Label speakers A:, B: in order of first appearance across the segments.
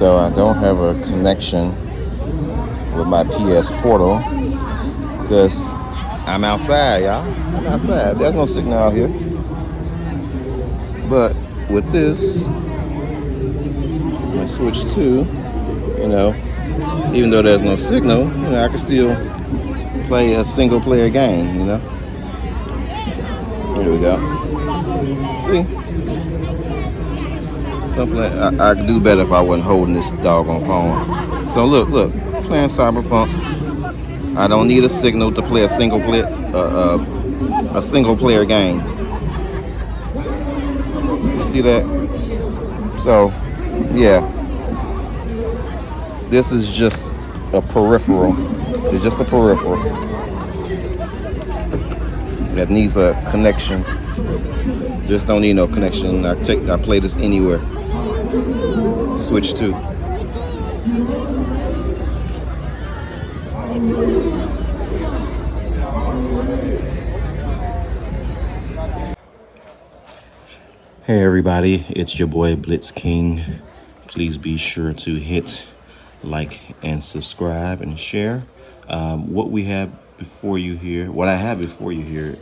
A: So I don't have a connection with my PS Portal because I'm outside, y'all. I'm outside. There's no signal out here. But with this, my Switch 2, you know, even though there's no signal, I can still play a single player game, Here we go. See? Something I could do better if I wasn't holding this doggone phone. So look, playing Cyberpunk. I don't need a signal to play a single player game. You see that? So, yeah. This is just a peripheral. It's just a peripheral that needs a connection. Just don't need no connection. I play this anywhere. Switch 2. Hey everybody, it's your boy Blitz King. Please be sure to hit like and subscribe and share. What I have before you here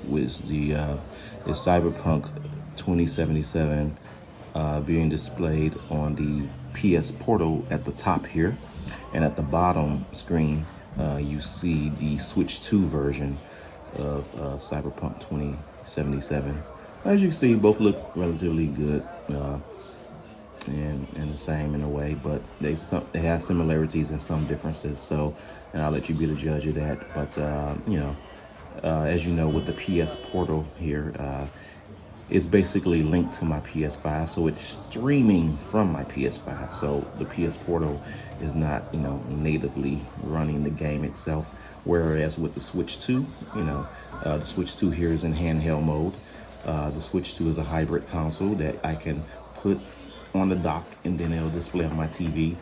A: was the is Cyberpunk 2077 being displayed on the PS Portal at the top here, and at the bottom screen you see the Switch 2 version of Cyberpunk 2077. As you can see, both look relatively good and the same in a way, but they have similarities and some differences. So, and I'll let you be the judge of that. But as you know, with the PS Portal here, it's basically linked to my PS5, so it's streaming from my PS5. So the PS Portal is not, natively running the game itself. Whereas with the Switch 2, the Switch 2 here is in handheld mode. The Switch 2 is a hybrid console that I can put on the dock and then it'll display on my TV.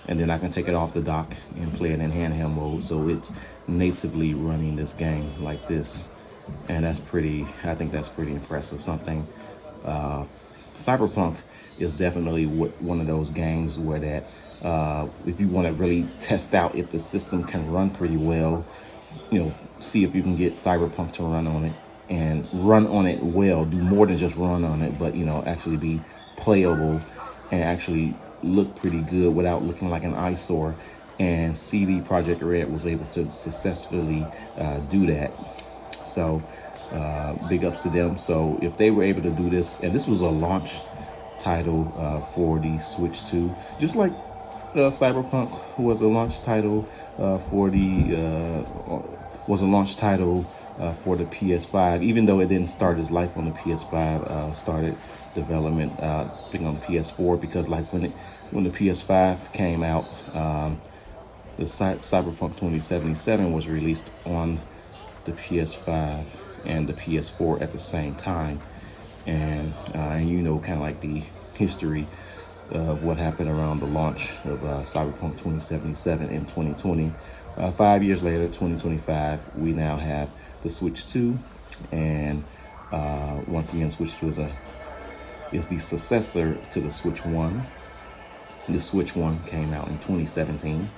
A: And then I can take it off the dock and play it in handheld mode. So it's natively running this game like this. And I think that's pretty impressive. Cyberpunk is definitely one of those games where that if you want to really test out if the system can run pretty well, see if you can get Cyberpunk to run on it. And run on it well, do more than just run on it, but actually be playable and actually look pretty good without looking like an eyesore. And CD Projekt Red was able to successfully do that. So big ups to them. So if they were able to do this, and this was a launch title for the Switch 2, just like Cyberpunk was a launch title for the PS5, even though it didn't start its life on the PS5, started development, I think on the PS4, because like when the PS5 came out, the Cyberpunk 2077 was released on the PS5 and the PS4 at the same time, and kind of like the history of what happened around the launch of Cyberpunk 2077 in 2020. 5 years later, 2025, we now have the Switch 2, and once again, Switch 2 is the successor to the Switch 1. The Switch 1 came out in 2017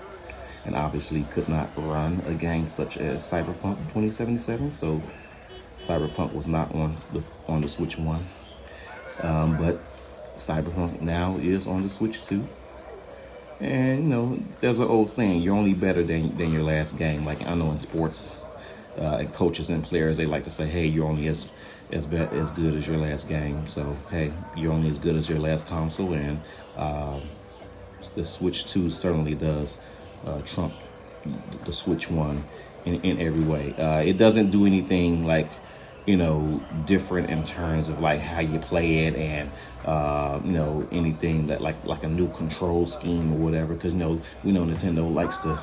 A: and obviously could not run a game such as Cyberpunk 2077, so Cyberpunk was not on the Switch 1, but Cyberpunk now is on the Switch 2. And there's an old saying, you're only better than your last game. Like I know in sports, and coaches and players, they like to say, hey, you're only as good as your last game. So hey, you're only as good as your last console, and the Switch 2 certainly does trump the Switch 1 in every way. It doesn't do anything like different in terms of like how you play it, and anything that like a new control scheme or whatever, because we know Nintendo likes to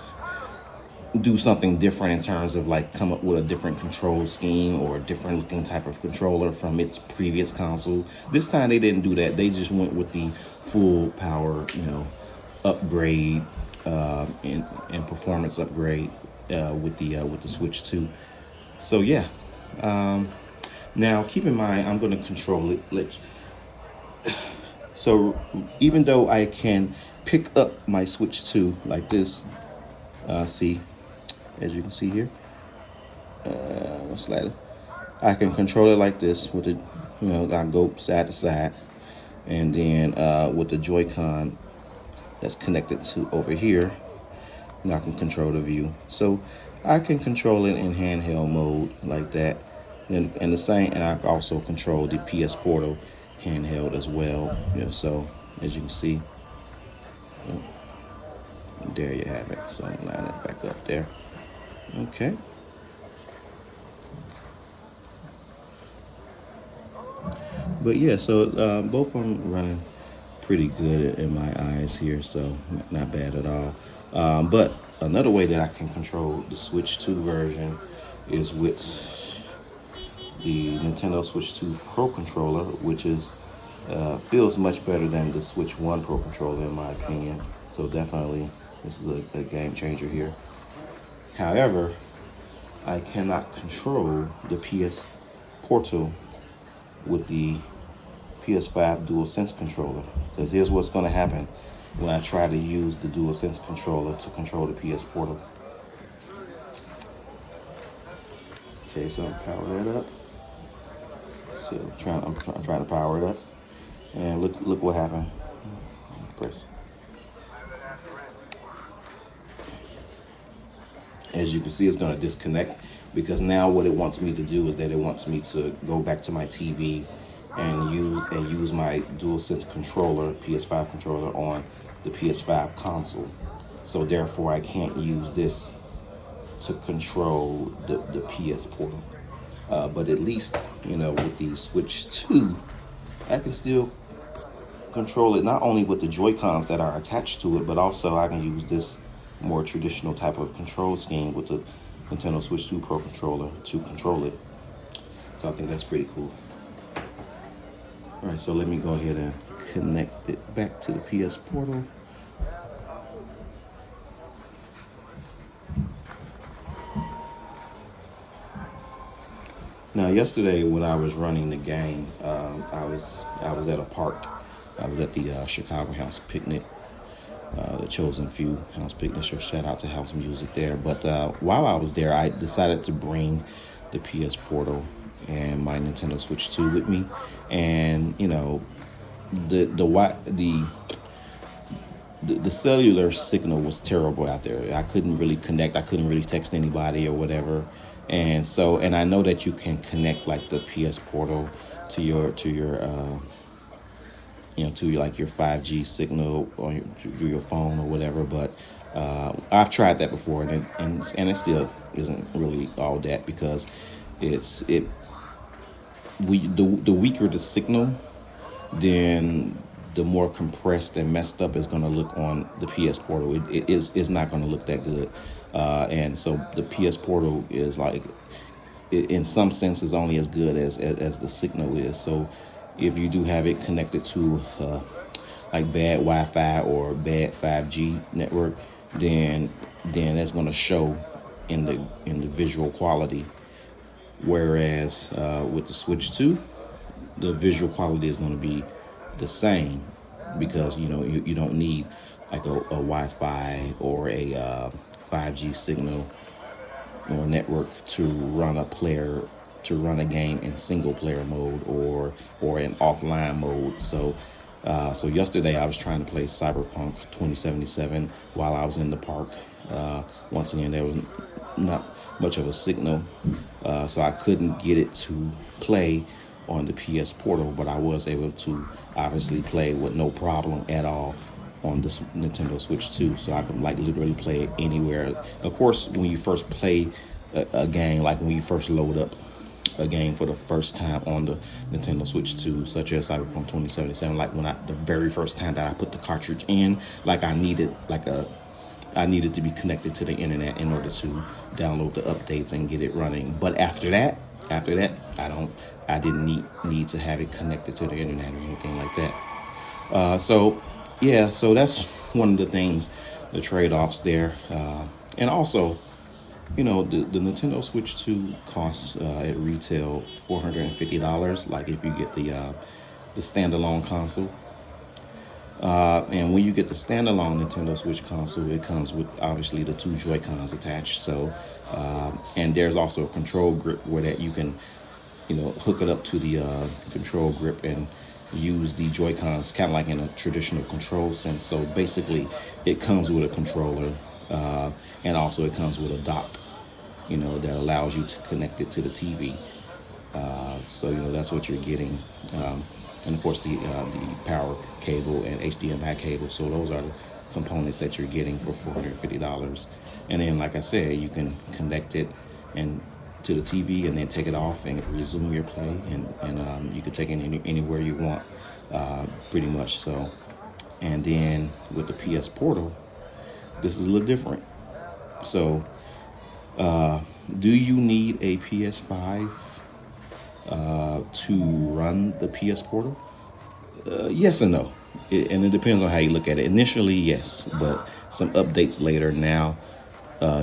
A: do something different in terms of like come up with a different control scheme or a different looking type of controller from its previous console. This time they didn't do that. They just went with the full power upgrade and performance upgrade with the Switch 2. So yeah. Now keep in mind, I'm going to control it. So even though I can pick up my Switch 2 like this, see, as you can see here, slider, I can control it like this with the, I go side to side, and then with the Joy-Con that's connected to over here, and I can control the view. So I can control it in handheld mode like that. And the same, and I can also control the PS Portal handheld as well. So as you can see, there you have it. So line it back up there. Okay. But yeah, so both of them running pretty good in my eyes here, so not bad at all. But another way that I can control the Switch 2 version is with the Nintendo Switch 2 Pro controller, which is feels much better than the Switch 1 Pro controller in my opinion. So definitely this is a game changer here. However, I cannot control the PS Portal with the PS5 DualSense controller, because here's what's going to happen when I try to use the DualSense controller to control the PS Portal. Okay, so I'll power that up. So I'm trying to power it up, and look what happened. Press. As you can see, it's going to disconnect, because now what it wants me to do is that it wants me to go back to my TV and use my DualSense controller, PS5 controller, on the PS5 console. So therefore, I can't use this to control the PS Portal. But at least, with the Switch 2, I can still control it not only with the Joy-Cons that are attached to it, but also I can use this more traditional type of control scheme with the Nintendo Switch 2 Pro controller to control it. So I think that's pretty cool. All right, so let me go ahead and connect it back to the PS Portal. Now, yesterday when I was running the game, I was at a park. I was at the Chicago House Picnic, the Chosen Few House Picnic. So shout out to House Music there. But while I was there, I decided to bring the PS Portal and my Nintendo Switch 2 with me, and the cellular signal was terrible out there. I couldn't really connect. I couldn't really text anybody or whatever. And I know that you can connect like the PS Portal to your like your 5G signal or through your phone or whatever. But I've tried that before, and it still isn't really all that, because the weaker the signal, then the more compressed and messed up it's going to look on the PS Portal. It's not going to look that good. And so the PS Portal is like, in some sense, is only as good as the signal is. So if you do have it connected to like bad Wi-Fi or bad 5G network, then that's going to show in the visual quality. Whereas with the Switch 2, the visual quality is going to be the same, because you don't need like a Wi-Fi or a 5G signal or network to run a game in single player mode or in offline mode. So yesterday I was trying to play Cyberpunk 2077 while I was in the park. Once again, there was not much of a signal, so I couldn't get it to play on the PS Portal, but I was able to obviously play with no problem at all on this Nintendo Switch 2. So I can like literally play it anywhere. Of course, when you first play a game, like when you first load up a game for the first time on the Nintendo Switch 2, such as Cyberpunk 2077, like the very first time that I put the cartridge in, like I needed to be connected to the internet in order to download the updates and get it running. But after that, I didn't need to have it connected to the internet or anything like that. So that's one of the things, the trade-offs there. And also, the Nintendo Switch 2 costs at retail $450, like if you get the standalone console. And when you get the standalone Nintendo Switch console, it comes with obviously the two Joy Cons attached. So, and there's also a control grip where that you can, hook it up to the control grip and use the Joy Cons kind of like in a traditional control sense. So basically, it comes with a controller, and also it comes with a dock, that allows you to connect it to the TV. So that's what you're getting, and of course the power cable and HDMI cable. So those are the components that you're getting for $450. And then, like I said, you can connect it and to the TV and then take it off and resume your play, and you can take it anywhere you want, pretty much. So, and then with the PS Portal, this is a little different. So, do you need a PS5 to run the PS Portal? Yes and no. And it depends on how you look at it. Initially, yes, but some updates later now,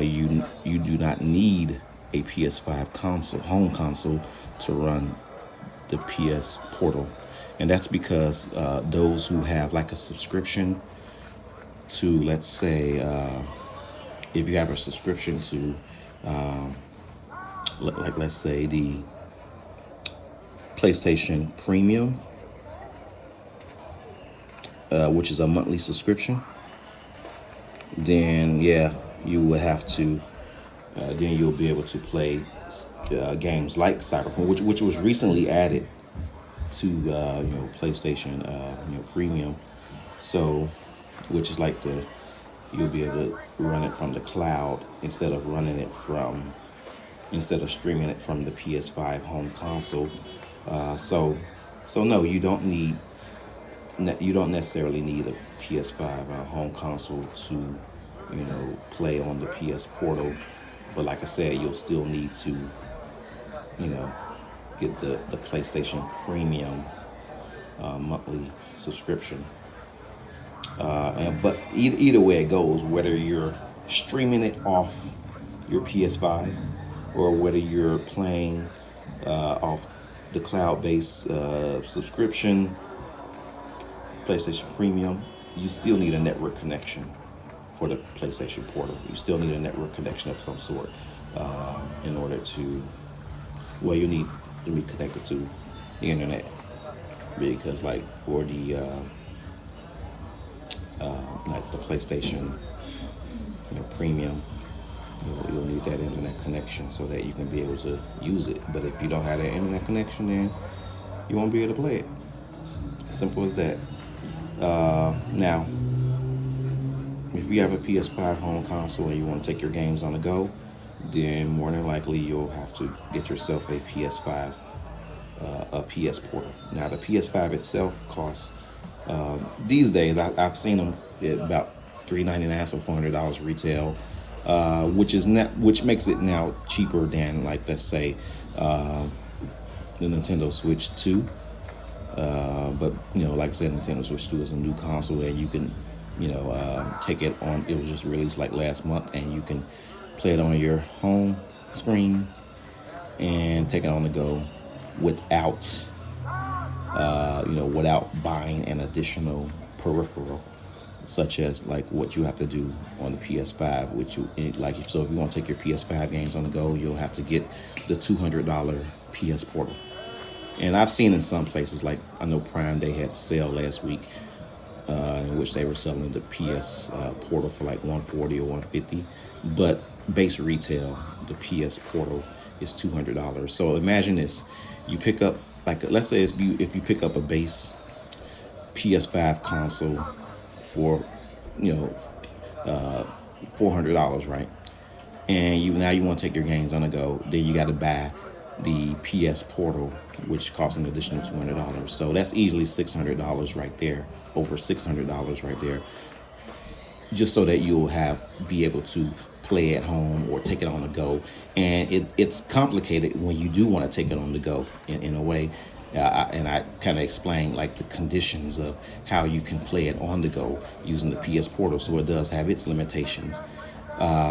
A: you do not need a PS5 console, home console, to run the PS Portal. And that's because those who have like a subscription to, let's say, if you have a subscription to, let's say the PlayStation Premium, which is a monthly subscription, then yeah, you would have to, then you'll be able to play games like Cyberpunk, which was recently added to PlayStation Premium. So, which is like you'll be able to run it from the cloud instead of streaming it from the PS5 home console. So no, you don't necessarily need a PS5 home console to play on the PS Portal. But like I said, you'll still need to get the PlayStation Premium monthly subscription. But either way it goes, whether you're streaming it off your PS5 or whether you're playing off the cloud-based subscription, PlayStation Premium, you still need a network connection for the PlayStation Portal. You still need a network connection of some sort in order to, well, you need to be connected to the internet, because like for the like the PlayStation Premium, you'll need that internet connection so that you can be able to use it. But if you don't have that internet connection, then you won't be able to play it. Simple as that. Now, if you have a PS5 home console and you want to take your games on the go, then more than likely you'll have to get yourself a PS5, a PS Portal. Now, the PS5 itself costs, these days, I've seen them at about $399, so $400 retail, which makes it now cheaper than, like, let's say, the Nintendo Switch 2. But like I said, Nintendo Switch 2 is a new console that you can take it on. It was just released like last month, and you can play it on your home screen and take it on the go without buying an additional peripheral, such as like what you have to do on the PS5. So if you want to take your PS5 games on the go, you'll have to get the $200 PS Portal. And I've seen in some places, like I know Prime Day had a sale last week, in which they were selling the PS Portal for like $140 or $150. But base retail, the PS Portal is $200. So imagine this: you pick up, like, let's say if you pick up a base PS5 console for $400, right? And you want to take your games on the go, then you got to buy the PS Portal, which costs an additional $200. So that's easily $600 right there, over $600 right there, just so that you'll be able to play at home or take it on the go. And it's complicated when you do want to take it on the go in a way. And I kind of explained like the conditions of how you can play it on the go using the PS Portal. So it does have its limitations.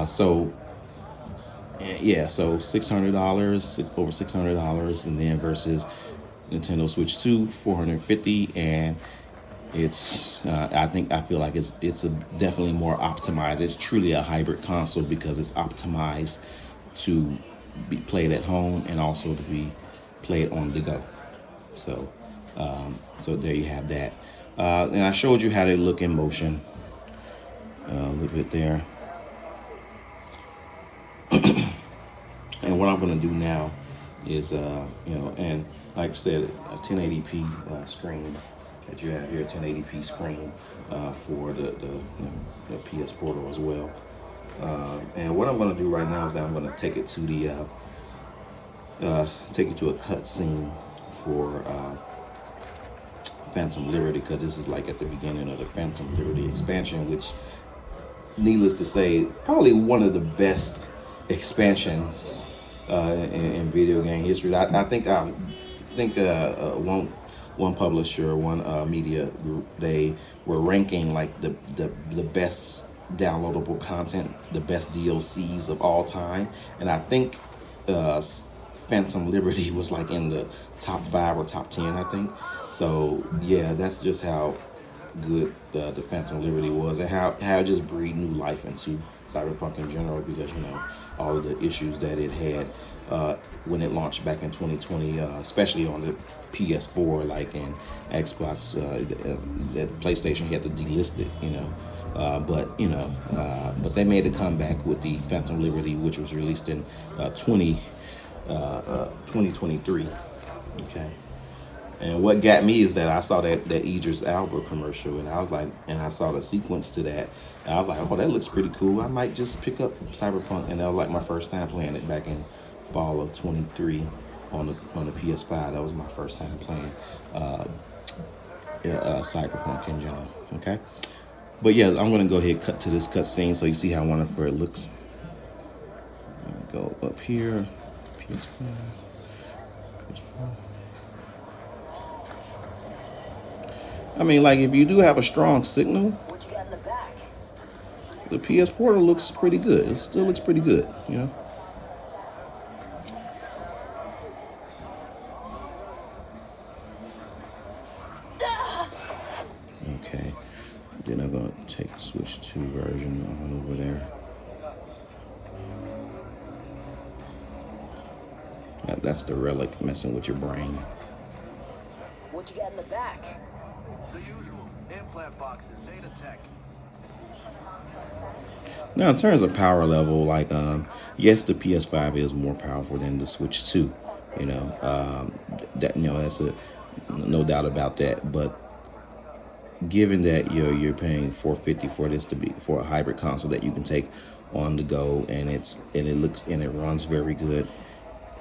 A: So $600, over $600, and then versus Nintendo Switch 2, $450, and It's I feel like it's definitely more optimized. It's truly a hybrid console because it's optimized to be played at home and also to be played on the go. So so there you have that. And I showed you how they look in motion a little bit there. And what I'm going to do now is, and like I said, a 1080p screen that you have here, 1080p screen for the PS Portal as well. And what I'm going to do right now is that I'm going to take it to a cut scene for Phantom Liberty, because this is like at the beginning of the Phantom Liberty expansion, which, needless to say, probably one of the best expansions in video game history. I think one publisher, one media group, they were ranking like the best downloadable content, the best DLCs of all time, and I think Phantom Liberty was like in the top 5 or top 10, I think. So yeah, that's just how good the Phantom Liberty was, and how it just breathed new life into Cyberpunk in general, because all of the issues that it had when it launched back in 2020, especially on the PS4, like in Xbox, that PlayStation had to delist it, but they made a comeback with the Phantom Liberty, which was released in 2023. Okay. And what got me is that I saw that Idris Elba commercial, and I saw the sequence to that, and I was like, oh, that looks pretty cool. I might just pick up Cyberpunk, and that was like my first time playing it back in fall of 23 on the PS5. That was my first time playing Cyberpunk in general. Okay, but yeah, I'm gonna go ahead and cut to this cut scene so you see how wonderful it looks. Go up here, PS5. I mean, like, if you do have a strong signal, the PS Portal looks pretty good. It still looks pretty good, Okay. Then I'm going to take switch 2 version on over there. That's the relic messing with your brain.
B: What you got in the back?
C: The usual implant boxes, Zeta Tech.
A: Now, in terms of power level, like, yes, the PS5 is more powerful than the Switch 2. That's no doubt about that. But given that you're paying $450 for this to be for a hybrid console that you can take on the go, and it runs very good,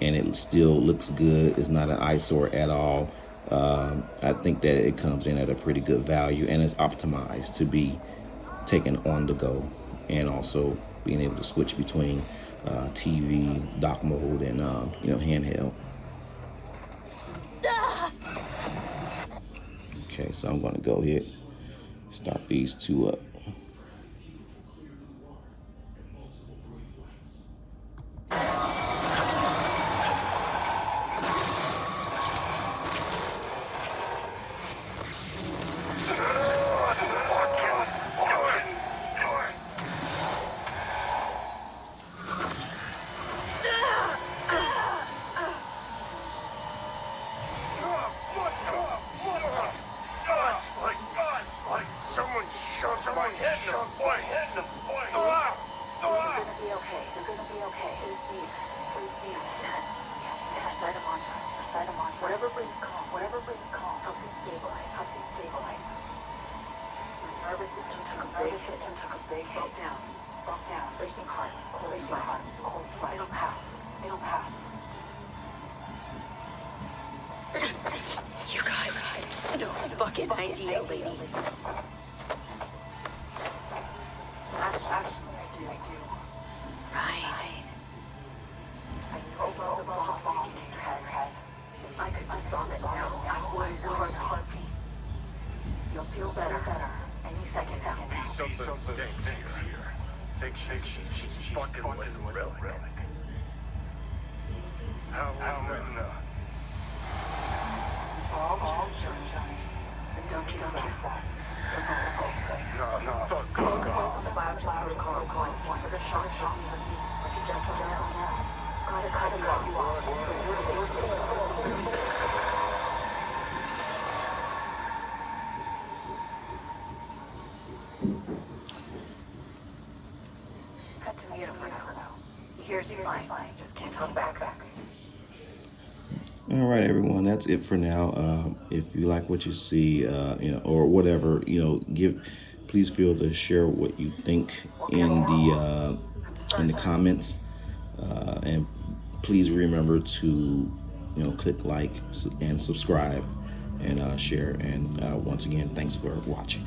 A: and it still looks good. It's not an eyesore at all. I think that it comes in at a pretty good value, and it's optimized to be taken on the go, and also being able to switch between TV, dock mode, and handheld. Okay, so I'm going to go ahead start these two up.
B: Whatever brings calm helps you stabilize. My nervous system took a big hit. Broke down. Racing heart, cold sweat. It'll pass. You guys, no fucking idea, lady. Actually, I do. Right. I know about the bomb in your head. If I could dissolve it now, I would in a heartbeat. You'll feel better any second now.
C: Something stinks here. Think she's fucking with the relic. How would not?
B: All true, Johnny. But don't you forget that. hears you fine. Just can't talk back.
A: All right, everyone. That's it for now. If you like what you see, or whatever, please feel to share what you think in the comments, and please remember to, click like and subscribe and share. And once again, thanks for watching.